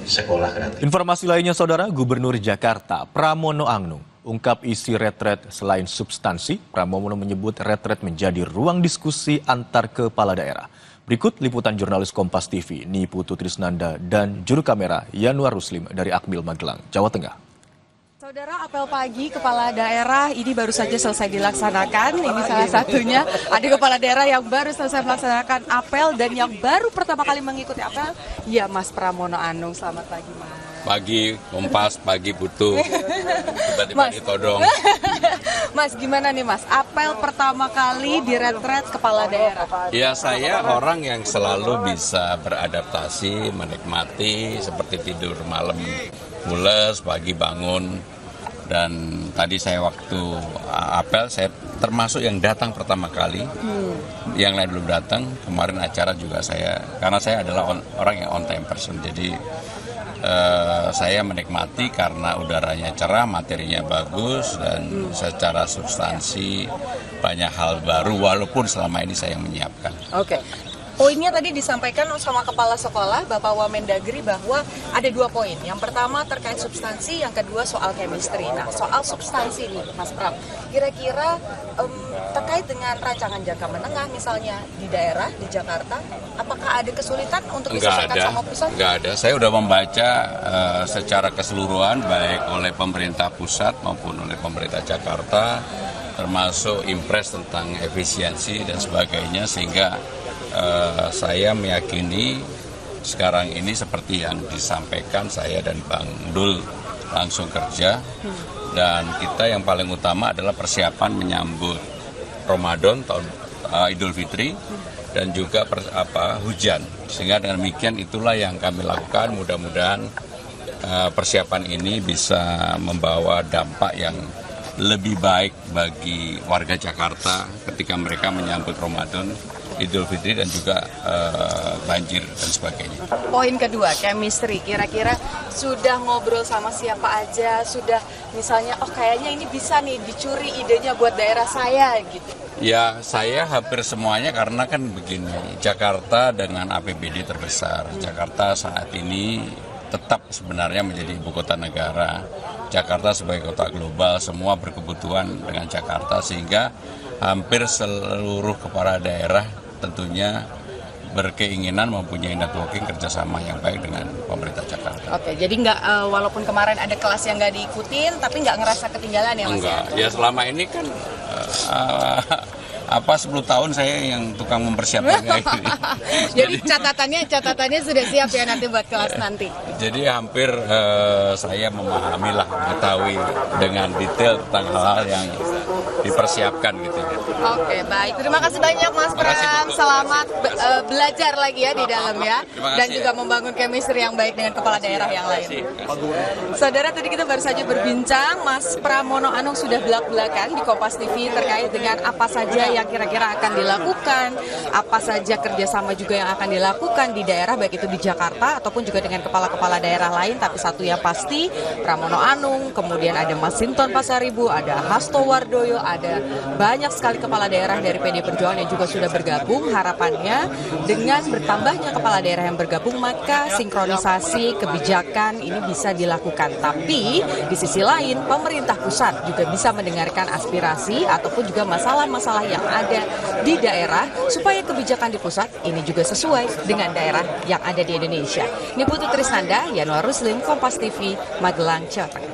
sekolah kreatif. Informasi lainnya, Saudara, Gubernur Jakarta Pramono Anung ungkap isi retret selain substansi. Pramono menyebut retret menjadi ruang diskusi antar kepala daerah. Berikut liputan jurnalis Kompas TV Niputu Trisnanda dan juru kamera Yanuar Ruslim dari Akmil Magelang, Jawa Tengah. Saudara, apel pagi kepala daerah ini baru saja selesai dilaksanakan. Ini salah satunya ada kepala daerah yang baru selesai melaksanakan apel dan yang baru pertama kali mengikuti apel, ya Mas Pramono Anung. Selamat pagi, Mas. Pagi Kompas, pagi Putu, tiba-tiba ditodong. Mas, gimana nih Mas, apel pertama kali di retret kepala daerah? Ya, saya orang yang selalu bisa beradaptasi, menikmati seperti tidur malam mules, pagi bangun. Dan tadi saya waktu apel, saya termasuk yang datang pertama kali, yang lain belum datang. Kemarin acara juga saya, karena saya adalah orang yang on time person, jadi saya menikmati karena udaranya cerah, materinya bagus, dan secara substansi banyak hal baru, walaupun selama ini saya yang menyiapkan. Oke. Poinnya tadi disampaikan sama Kepala Sekolah, Bapak Wamendagri, bahwa ada 2 poin. Yang pertama terkait substansi, yang kedua soal chemistry. Nah, soal substansi nih, Mas Pram, kira-kira terkait dengan rancangan jangka menengah misalnya di daerah, di Jakarta, apakah ada kesulitan untuk disesuaikan sama pusat? Nggak ada. Saya sudah membaca secara keseluruhan, baik oleh pemerintah pusat maupun oleh pemerintah Jakarta, termasuk impres tentang efisiensi dan sebagainya, sehingga saya meyakini sekarang ini seperti yang disampaikan, saya dan Bang Dul langsung kerja, dan kita yang paling utama adalah persiapan menyambut Ramadan, tahun Idul Fitri, dan juga hujan, sehingga dengan demikian itulah yang kami lakukan. Mudah-mudahan persiapan ini bisa membawa dampak yang lebih baik bagi warga Jakarta ketika mereka menyambut Ramadan, Idul Fitri, dan juga banjir dan sebagainya. Poin kedua, chemistry. Kira-kira sudah ngobrol sama siapa aja? Sudah misalnya, oh kayaknya ini bisa nih dicuri idenya buat daerah saya gitu. Ya, saya hampir semuanya, karena kan begini, Jakarta dengan APBD terbesar. Jakarta saat ini tetap sebenarnya menjadi ibu kota negara. Jakarta sebagai kota global, semua berkebutuhan dengan Jakarta, sehingga hampir seluruh kepala daerah tentunya berkeinginan mempunyai networking kerjasama yang baik dengan pemerintah Jakarta. Oke, jadi nggak, walaupun kemarin ada kelas yang nggak diikutin, tapi nggak ngerasa ketinggalan ya Mas? Enggak, ya selama ini kan 10 tahun saya yang tukang mempersiapkan kayak gini. Jadi catatannya sudah siap ya nanti buat kelas nanti. Jadi hampir saya memahami lah, mengetahui dengan detail tentang hal-hal yang dipersiapkan gitu. Oke, baik. Terima kasih banyak Mas Pram. Selamat belajar lagi ya di dalam ya. Dan juga membangun chemistry yang baik dengan kepala daerah yang lain. Saudara, tadi kita baru saja berbincang, Mas Pramono Anung sudah belak-belakan di Kompas TV terkait dengan apa saja yang kira-kira akan dilakukan, apa saja kerjasama juga yang akan dilakukan di daerah, baik itu di Jakarta ataupun juga dengan kepala-kepala daerah lain. Tapi satu yang pasti, Pramono Anung, kemudian ada Mas Sinton Pasaribu, ada Hasto Wardoyo, ada banyak sekali kepala daerah dari PD Perjuangan yang juga sudah bergabung. Harapannya dengan bertambahnya kepala daerah yang bergabung, maka sinkronisasi kebijakan ini bisa dilakukan. Tapi di sisi lain, pemerintah pusat juga bisa mendengarkan aspirasi ataupun juga masalah-masalah yang ada di daerah, supaya kebijakan di pusat ini juga sesuai dengan daerah yang ada di Indonesia. Niputu Trisnanda, Yanuar Ruslim, Kompas TV, Magelang, Jawa Tengah.